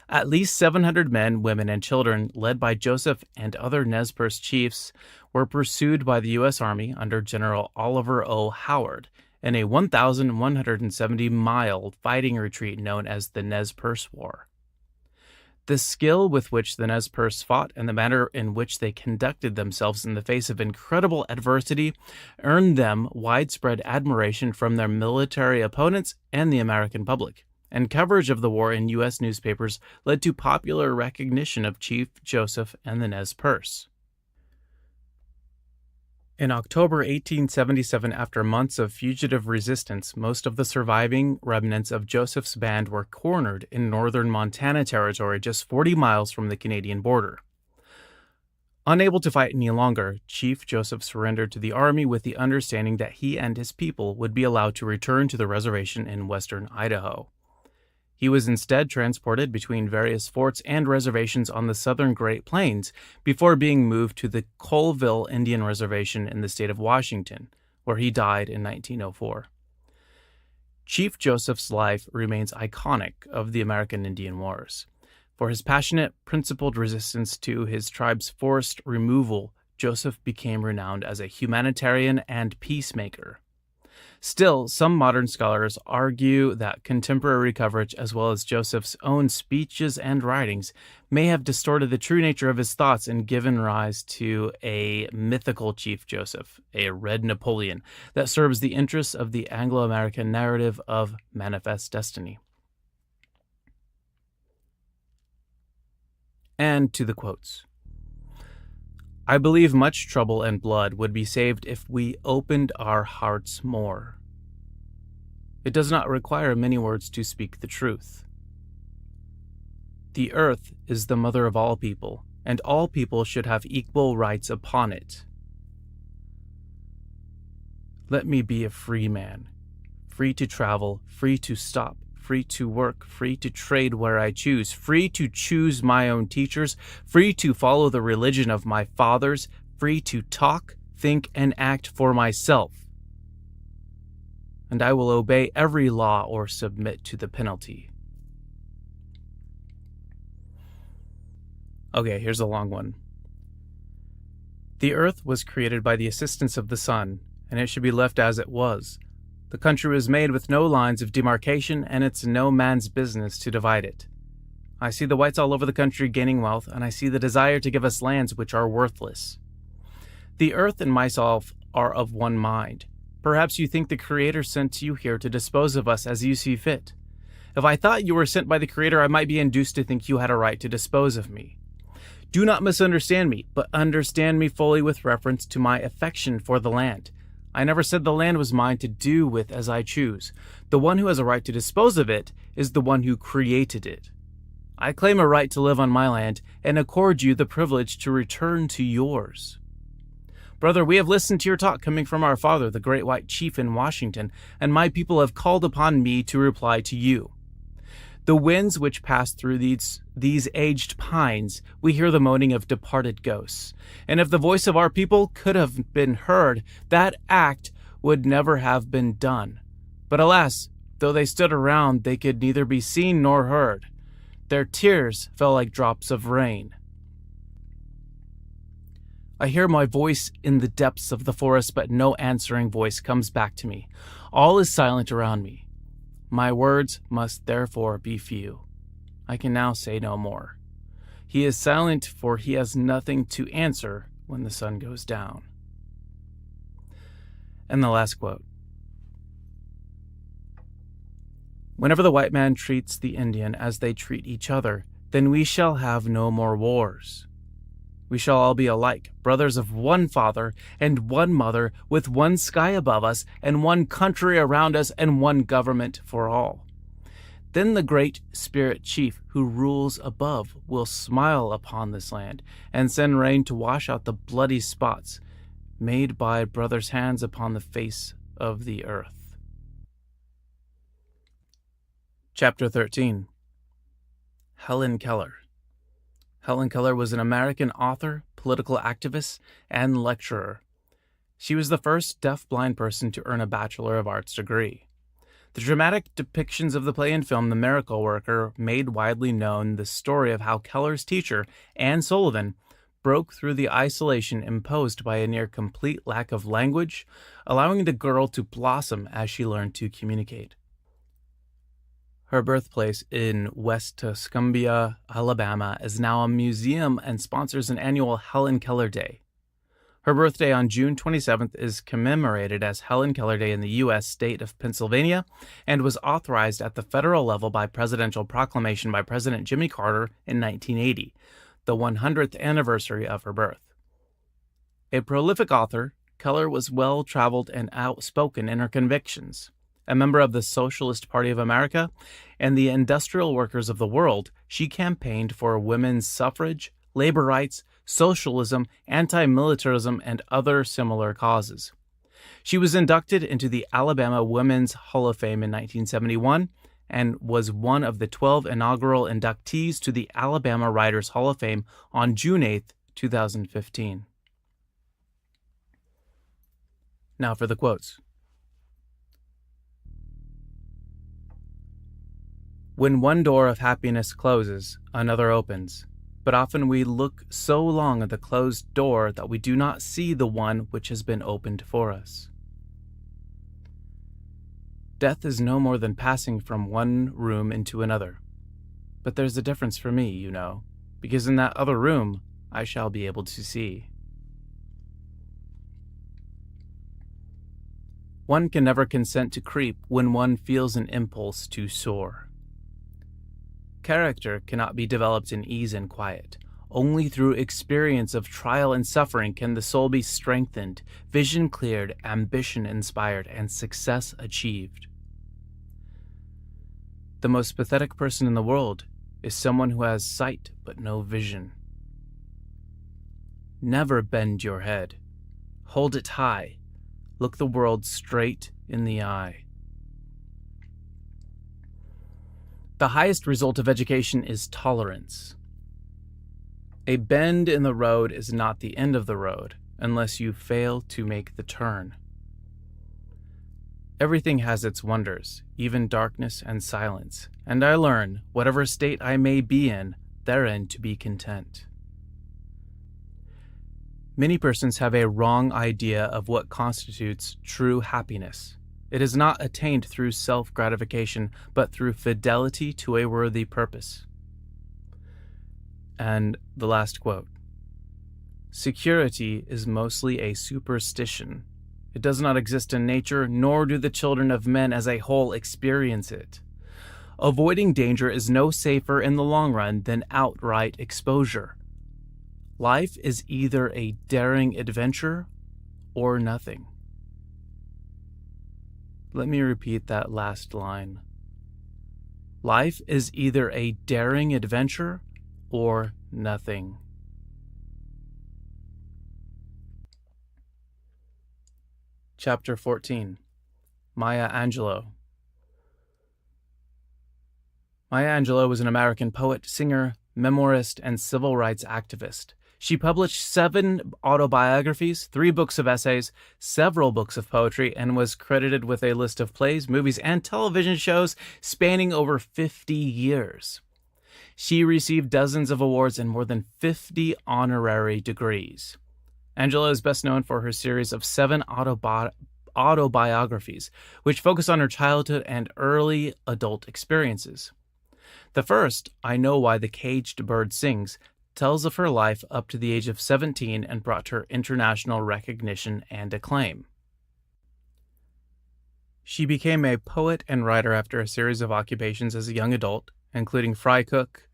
At least 700 men, women, and children, led by Joseph and other Nez Perce chiefs, were pursued by the U.S. Army under General Oliver O. Howard in a 1,170-mile fighting retreat known as the Nez Perce War. The skill with which the Nez Perce fought and the manner in which they conducted themselves in the face of incredible adversity earned them widespread admiration from their military opponents and the American public, and coverage of the war in U.S. newspapers led to popular recognition of Chief Joseph and the Nez Perce. In October 1877, after months of fugitive resistance, most of the surviving remnants of Joseph's band were cornered in northern Montana Territory, just 40 miles from the Canadian border. Unable to fight any longer, Chief Joseph surrendered to the army with the understanding that he and his people would be allowed to return to the reservation in western Idaho. He was instead transported between various forts and reservations on the southern Great Plains before being moved to the Colville Indian Reservation in the state of Washington, where he died in 1904. Chief Joseph's life remains iconic of the American Indian Wars. For his passionate, principled resistance to his tribe's forced removal, Joseph became renowned as a humanitarian and peacemaker. Still, some modern scholars argue that contemporary coverage, as well as Joseph's own speeches and writings, may have distorted the true nature of his thoughts and given rise to a mythical Chief Joseph, a Red Napoleon, that serves the interests of the Anglo-American narrative of manifest destiny. And to the quotes. I believe much trouble and blood would be saved if we opened our hearts more. It does not require many words to speak the truth. The earth is the mother of all people, and all people should have equal rights upon it. Let me be a free man, free to travel, free to stop, free to work, free to trade where I choose, free to choose my own teachers, free to follow the religion of my fathers, free to talk, think, and act for myself. And I will obey every law or submit to the penalty. Okay, here's a long one. The earth was created by the assistance of the sun, and it should be left as it was. The country was made with no lines of demarcation, and it's no man's business to divide it. I see the whites all over the country gaining wealth, and I see the desire to give us lands which are worthless. The earth and myself are of one mind. Perhaps you think the Creator sent you here to dispose of us as you see fit. If I thought you were sent by the Creator, I might be induced to think you had a right to dispose of me. Do not misunderstand me, but understand me fully with reference to my affection for the land. I never said the land was mine to do with as I choose. The one who has a right to dispose of it is the one who created it. I claim a right to live on my land and accord you the privilege to return to yours. Brother, we have listened to your talk coming from our father, the great white chief in Washington, and my people have called upon me to reply to you. The winds which pass through these aged pines, we hear the moaning of departed ghosts. And if the voice of our people could have been heard, that act would never have been done. But alas, though they stood around, they could neither be seen nor heard. Their tears fell like drops of rain. I hear my voice in the depths of the forest, but no answering voice comes back to me. All is silent around me. My words must therefore be few. I can now say no more. He is silent, for he has nothing to answer when the sun goes down. And the last quote. Whenever the white man treats the Indian as they treat each other, then we shall have no more wars. We shall all be alike, brothers of one father and one mother, with one sky above us and one country around us and one government for all. Then the great spirit chief who rules above will smile upon this land and send rain to wash out the bloody spots made by brothers' hands upon the face of the earth. Chapter 13. Helen Keller. Helen Keller was an American author, political activist, and lecturer. She was the first deaf-blind person to earn a Bachelor of Arts degree. The dramatic depictions of the play and film The Miracle Worker made widely known the story of how Keller's teacher, Anne Sullivan, broke through the isolation imposed by a near-complete lack of language, allowing the girl to blossom as she learned to communicate. Her birthplace in West Tuscumbia, Alabama, is now a museum and sponsors an annual Helen Keller Day. Her birthday on June 27th is commemorated as Helen Keller Day in the U.S. state of Pennsylvania and was authorized at the federal level by presidential proclamation by President Jimmy Carter in 1980, the 100th anniversary of her birth. A prolific author, Keller was well-traveled and outspoken in her convictions. A member of the Socialist Party of America and the Industrial Workers of the World, she campaigned for women's suffrage, labor rights, socialism, anti-militarism, and other similar causes. She was inducted into the Alabama Women's Hall of Fame in 1971 and was one of the 12 inaugural inductees to the Alabama Writers Hall of Fame on June 8, 2015. Now for the quotes. When one door of happiness closes, another opens. But often we look so long at the closed door that we do not see the one which has been opened for us. Death is no more than passing from one room into another. But there's a difference for me, you know, because in that other room I shall be able to see. One can never consent to creep when one feels an impulse to soar. Character cannot be developed in ease and quiet. Only through experience of trial and suffering can the soul be strengthened, vision cleared, ambition inspired, and success achieved. The most pathetic person in the world is someone who has sight but no vision. Never bend your head. Hold it high. Look the world straight in the eye. The highest result of education is tolerance. A bend in the road is not the end of the road unless you fail to make the turn. Everything has its wonders, even darkness and silence, and I learn, whatever state I may be in, therein to be content. Many persons have a wrong idea of what constitutes true happiness. It is not attained through self-gratification, but through fidelity to a worthy purpose. And the last quote. Security is mostly a superstition. It does not exist in nature, nor do the children of men as a whole experience it. Avoiding danger is no safer in the long run than outright exposure. Life is either a daring adventure or nothing. Let me repeat that last line. Life is either a daring adventure or nothing. Chapter 14. Maya Angelou. Maya Angelou was an American poet, singer, memoirist, and civil rights activist. She published 7 autobiographies, 3 books of essays, several books of poetry, and was credited with a list of plays, movies, and television shows spanning over 50 years. She received dozens of awards and more than 50 honorary degrees. Angelou is best known for her series of 7 autobiographies, which focus on her childhood and early adult experiences. The first, I Know Why the Caged Bird Sings, tells of her life up to the age of 17 and brought her international recognition and acclaim. She became a poet and writer after a series of occupations as a young adult, including fry cook,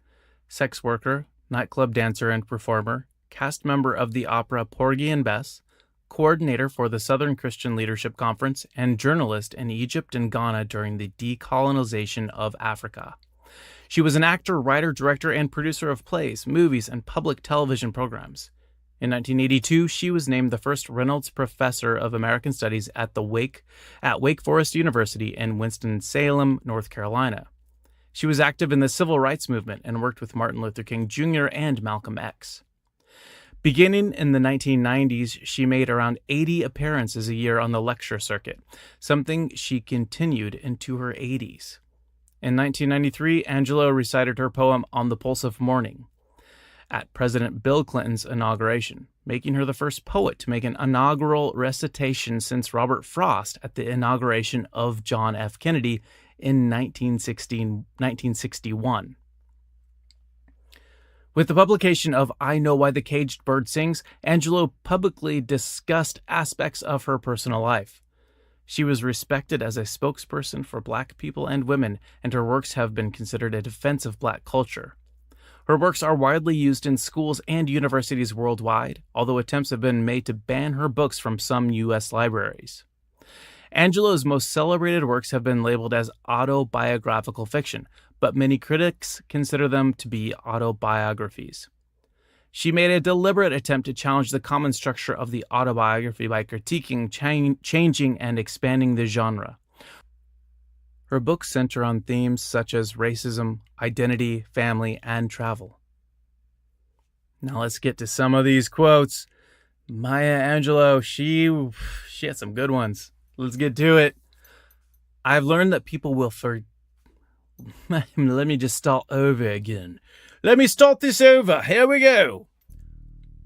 sex worker, nightclub dancer and performer, cast member of the opera Porgy and Bess, coordinator for the Southern Christian Leadership Conference, and journalist in Egypt and Ghana during the decolonization of Africa. She was an actor, writer, director, and producer of plays, movies, and public television programs. In 1982, she was named the first Reynolds Professor of American Studies at Wake Forest University in Winston-Salem, North Carolina. She was active in the civil rights movement and worked with Martin Luther King Jr. and Malcolm X. Beginning in the 1990s, she made around 80 appearances a year on the lecture circuit, something she continued into her 80s. In 1993, Angelou recited her poem On the Pulse of Morning at President Bill Clinton's inauguration, making her the first poet to make an inaugural recitation since Robert Frost at the inauguration of John F. Kennedy in 1961. With the publication of I Know Why the Caged Bird Sings, Angelou publicly discussed aspects of her personal life. She was respected as a spokesperson for Black people and women, and her works have been considered a defense of Black culture. Her works are widely used in schools and universities worldwide, although attempts have been made to ban her books from some U.S. libraries. Angelou's most celebrated works have been labeled as autobiographical fiction, but many critics consider them to be autobiographies. She made a deliberate attempt to challenge the common structure of the autobiography by critiquing, changing, and expanding the genre. Her books center on themes such as racism, identity, family, and travel. Now let's get to some of these quotes. Maya Angelou, she had some good ones. Let's get to it. I've learned that people will Let me just start over again. Let me start this over. Here we go.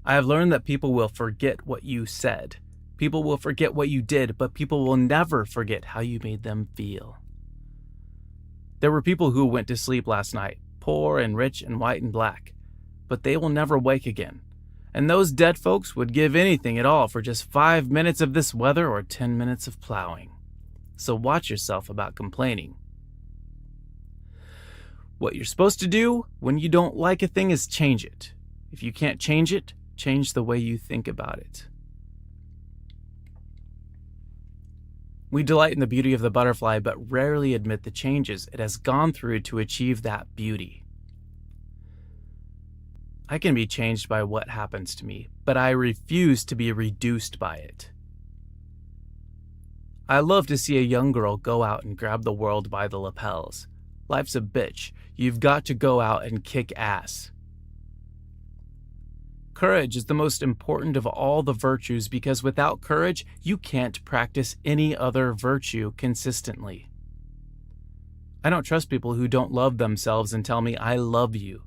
I have learned that people will forget what you said. People will forget what you did, but people will never forget how you made them feel. There were people who went to sleep last night, poor and rich and white and black, but they will never wake again. And those dead folks would give anything at all for just 5 minutes of this weather or 10 minutes of plowing. So watch yourself about complaining. What you're supposed to do when you don't like a thing is change it. If you can't change it, change the way you think about it. We delight in the beauty of the butterfly, but rarely admit the changes it has gone through to achieve that beauty. I can be changed by what happens to me, but I refuse to be reduced by it. I love to see a young girl go out and grab the world by the lapels. Life's a bitch. You've got to go out and kick ass. Courage is the most important of all the virtues because without courage, you can't practice any other virtue consistently. I don't trust people who don't love themselves and tell me, I love you.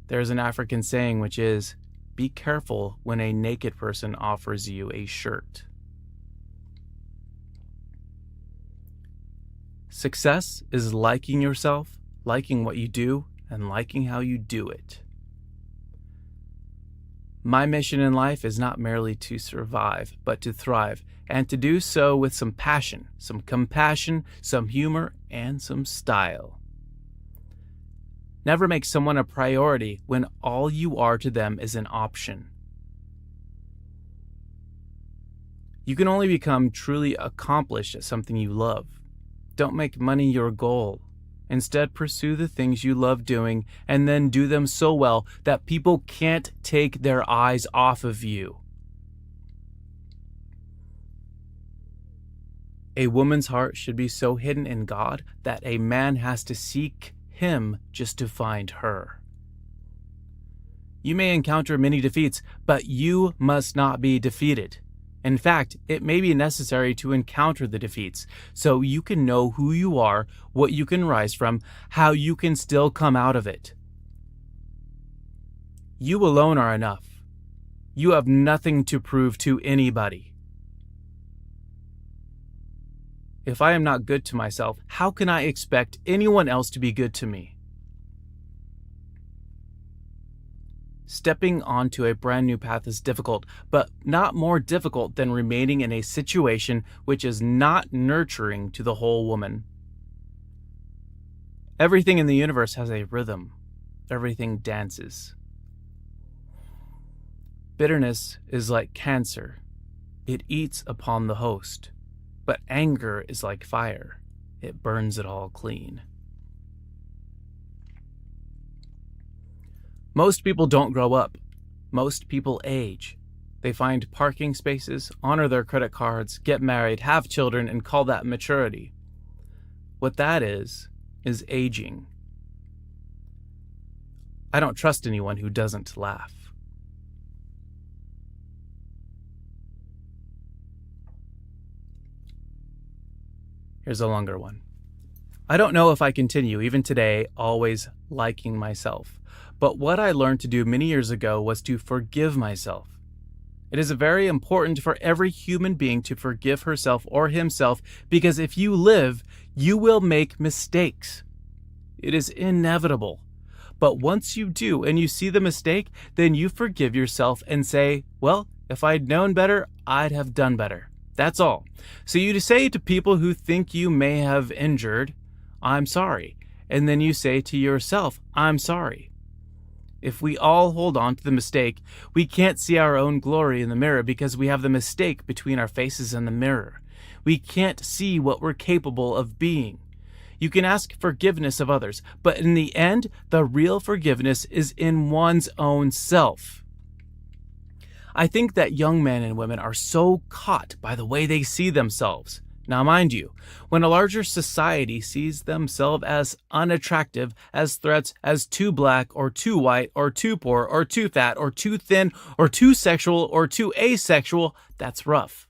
There's an African saying which is, be careful when a naked person offers you a shirt. Success is liking yourself, liking what you do, and liking how you do it. My mission in life is not merely to survive, but to thrive, and to do so with some passion, some compassion, some humor, and some style. Never make someone a priority when all you are to them is an option. You can only become truly accomplished at something you love. Don't make money your goal. Instead, pursue the things you love doing and then do them so well that people can't take their eyes off of you. A woman's heart should be so hidden in God that a man has to seek him just to find her. You may encounter many defeats, but you must not be defeated. In fact, it may be necessary to encounter the defeats so you can know who you are, what you can rise from, how you can still come out of it. You alone are enough. You have nothing to prove to anybody. If I am not good to myself, how can I expect anyone else to be good to me? Stepping onto a brand new path is difficult, but not more difficult than remaining in a situation which is not nurturing to the whole woman. Everything in the universe has a rhythm. Everything dances. Bitterness is like cancer. It eats upon the host. But anger is like fire. It burns it all clean. Most people don't grow up. Most people age. They find parking spaces, honor their credit cards, get married, have children, and call that maturity. What that is aging. I don't trust anyone who doesn't laugh. Here's a longer one. I don't know if I continue, even today, always liking myself. But what I learned to do many years ago was to forgive myself. It is very important for every human being to forgive herself or himself because if you live, you will make mistakes. It is inevitable. But once you do and you see the mistake, then you forgive yourself and say, well, if I'd known better, I'd have done better. That's all. So you say to people who think you may have injured, I'm sorry. And then you say to yourself, I'm sorry. If we all hold on to the mistake, we can't see our own glory in the mirror because we have the mistake between our faces and the mirror. We can't see what we're capable of being. You can ask forgiveness of others, but in the end, the real forgiveness is in one's own self. I think that young men and women are so caught by the way they see themselves. Now, mind you, when a larger society sees themselves as unattractive, as threats, as too black, or too white, or too poor, or too fat, or too thin, or too sexual, or too asexual, that's rough.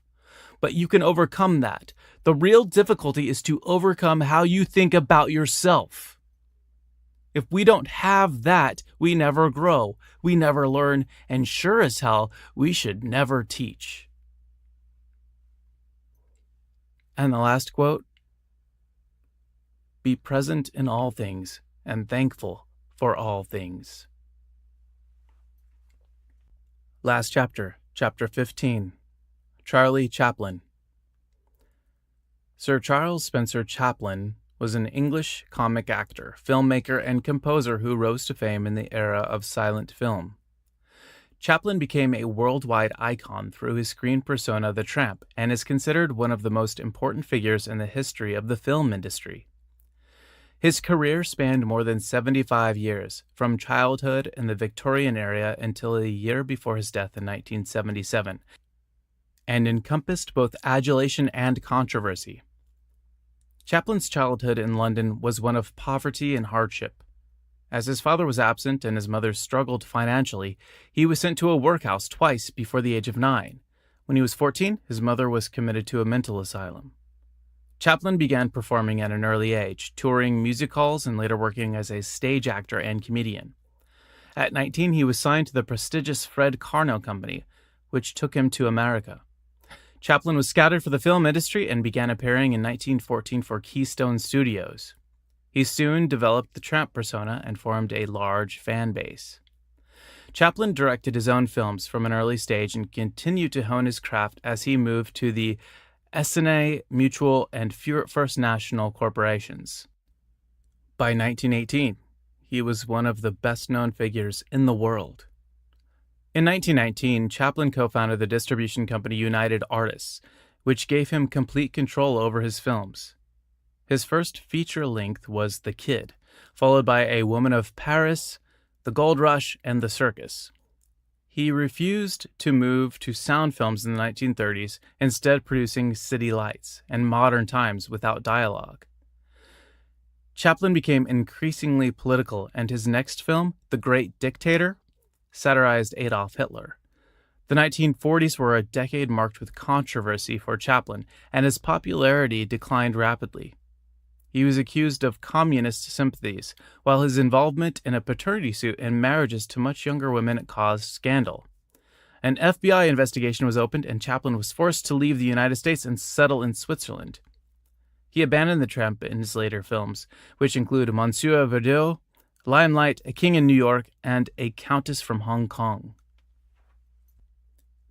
But you can overcome that. The real difficulty is to overcome how you think about yourself. If we don't have that, we never grow, we never learn, and sure as hell, we should never teach. And the last quote, be present in all things and thankful for all things. Last chapter, chapter 15, Charlie Chaplin. Sir Charles Spencer Chaplin was an English comic actor, filmmaker, and composer who rose to fame in the era of silent film. Chaplin became a worldwide icon through his screen persona The Tramp and is considered one of the most important figures in the history of the film industry. His career spanned more than 75 years, from childhood in the Victorian era until a year before his death in 1977, and encompassed both adulation and controversy. Chaplin's childhood in London was one of poverty and hardship. As his father was absent and his mother struggled financially, he was sent to a workhouse twice before the age of 9. When he was 14, his mother was committed to a mental asylum. Chaplin began performing at an early age, touring music halls and later working as a stage actor and comedian. At 19, he was signed to the prestigious Fred Carnell Company, which took him to America. Chaplin was scouted for the film industry and began appearing in 1914 for Keystone Studios. He soon developed the Tramp persona and formed a large fan base. Chaplin directed his own films from an early stage and continued to hone his craft as he moved to the Essanay, Mutual, and First National corporations. By 1918, he was one of the best-known figures in the world. In 1919, Chaplin co-founded the distribution company United Artists, which gave him complete control over his films. His first feature-length was The Kid, followed by A Woman of Paris, The Gold Rush, and The Circus. He refused to move to sound films in the 1930s, instead producing City Lights and Modern Times without dialogue. Chaplin became increasingly political, and his next film, The Great Dictator, satirized Adolf Hitler. The 1940s were a decade marked with controversy for Chaplin, and his popularity declined rapidly. He was accused of communist sympathies, while his involvement in a paternity suit and marriages to much younger women caused scandal. An FBI investigation was opened, and Chaplin was forced to leave the United States and settle in Switzerland. He abandoned the Tramp in his later films, which include Monsieur Verdot, Limelight, A King in New York, and A Countess from Hong Kong.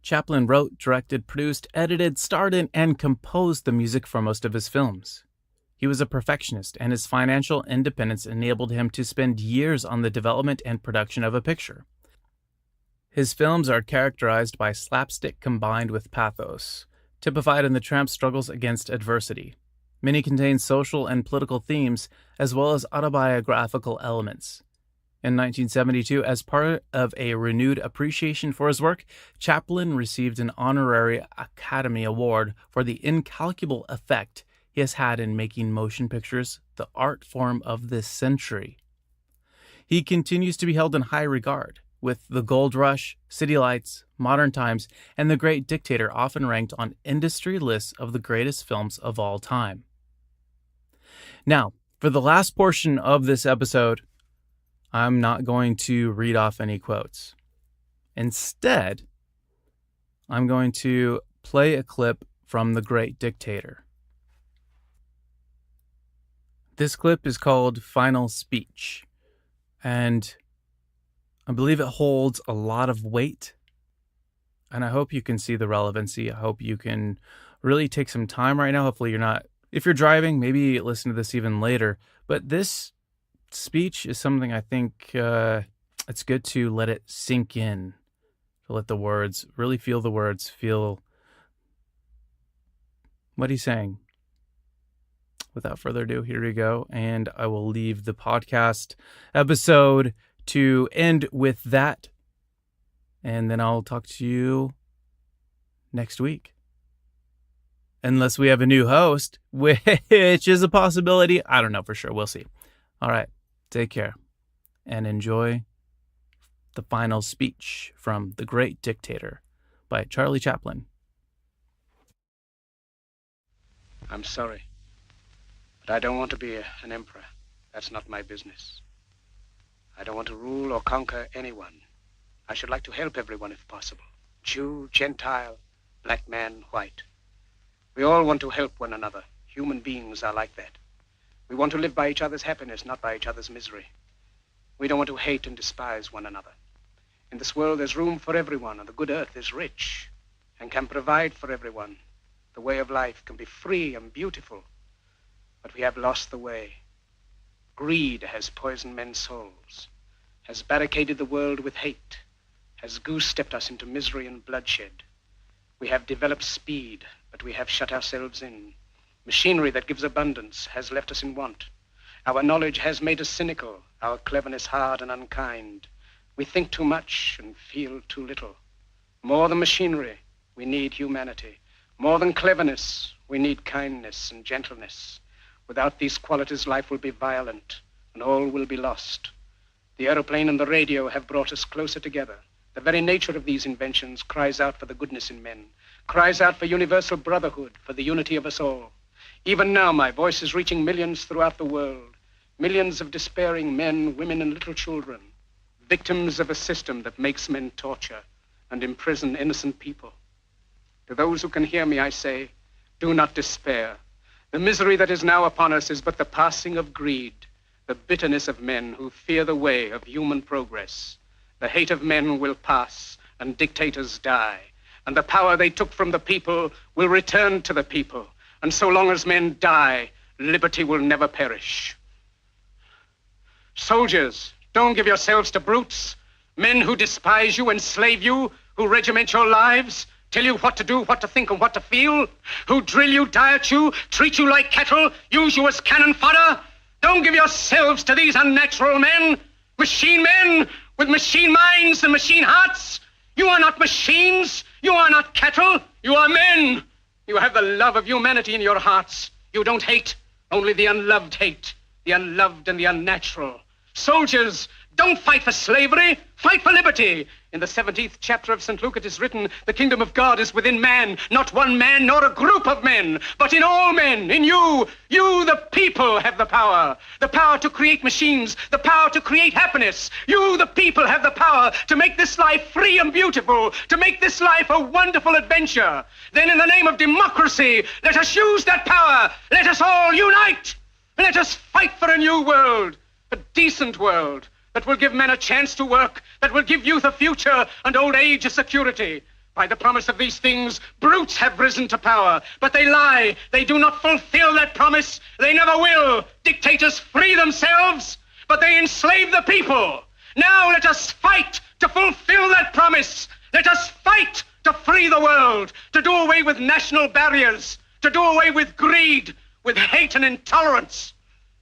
Chaplin wrote, directed, produced, edited, starred in, and composed the music for most of his films. He was a perfectionist, and his financial independence enabled him to spend years on the development and production of a picture. His films are characterized by slapstick combined with pathos, typified in the Tramp's struggles against adversity. Many contain social and political themes, as well as autobiographical elements. In 1972, as part of a renewed appreciation for his work, Chaplin received an honorary Academy Award for the incalculable effect he has had in making motion pictures the art form of this century. He continues to be held in high regard, with The Gold Rush, City Lights, Modern Times, and The Great Dictator often ranked on industry lists of the greatest films of all time. Now, for the last portion of this episode, I'm not going to read off any quotes. Instead, I'm going to play a clip from The Great Dictator. This clip is called Final Speech, and I believe it holds a lot of weight, and I hope you can see the relevancy. I hope you can really take some time right now. Hopefully you're not, if you're driving, maybe listen to this even later, but this speech is something I think it's good to let it sink in, to let the words, really feel the words, feel what he's saying. Without further ado, here we go. And I will leave the podcast episode to end with that. And then I'll talk to you next week. Unless we have a new host, which is a possibility. I don't know for sure. We'll see. All right. Take care. And enjoy the final speech from The Great Dictator by Charlie Chaplin. I'm sorry, but I don't want to be an emperor. That's not my business. I don't want to rule or conquer anyone. I should like to help everyone if possible. Jew, Gentile, black man, white. We all want to help one another. Human beings are like that. We want to live by each other's happiness, not by each other's misery. We don't want to hate and despise one another. In this world, there's room for everyone, and the good earth is rich and can provide for everyone. The way of life can be free and beautiful, but we have lost the way. Greed has poisoned men's souls, has barricaded the world with hate, has goose-stepped us into misery and bloodshed. We have developed speed, but we have shut ourselves in. Machinery that gives abundance has left us in want. Our knowledge has made us cynical, our cleverness hard and unkind. We think too much and feel too little. More than machinery, we need humanity. More than cleverness, we need kindness and gentleness. Without these qualities, life will be violent and all will be lost. The aeroplane and the radio have brought us closer together. The very nature of these inventions cries out for the goodness in men, cries out for universal brotherhood, for the unity of us all. Even now, my voice is reaching millions throughout the world, millions of despairing men, women, and little children, victims of a system that makes men torture and imprison innocent people. To those who can hear me, I say, do not despair. The misery that is now upon us is but the passing of greed, the bitterness of men who fear the way of human progress. The hate of men will pass and dictators die, and the power they took from the people will return to the people. And so long as men die, liberty will never perish. Soldiers, don't give yourselves to brutes, men who despise you, enslave you, who regiment your lives, tell you what to do, what to think, and what to feel, who drill you, diet you, treat you like cattle, use you as cannon fodder. Don't give yourselves to these unnatural men, machine men with machine minds and machine hearts. You are not machines. You are not cattle. You are men. You have the love of humanity in your hearts. You don't hate, only the unloved hate, the unloved and the unnatural. Soldiers, don't fight for slavery, fight for liberty. In the 17th chapter of St. Luke it is written, the kingdom of God is within man, not one man nor a group of men, but in all men, in you. You, the people, have the power to create machines, the power to create happiness. You, the people, have the power to make this life free and beautiful, to make this life a wonderful adventure. Then in the name of democracy, let us use that power. Let us all unite. Let us fight for a new world, a decent world, that will give men a chance to work, that will give youth a future and old age a security. By the promise of these things, brutes have risen to power, but they lie. They do not fulfill that promise. They never will. Dictators free themselves, but they enslave the people. Now let us fight to fulfill that promise. Let us fight to free the world, to do away with national barriers, to do away with greed, with hate and intolerance.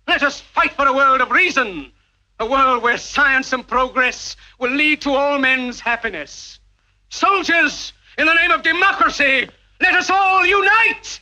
Let us fight for a world of reason, a world where science and progress will lead to all men's happiness. Soldiers, in the name of democracy, let us all unite!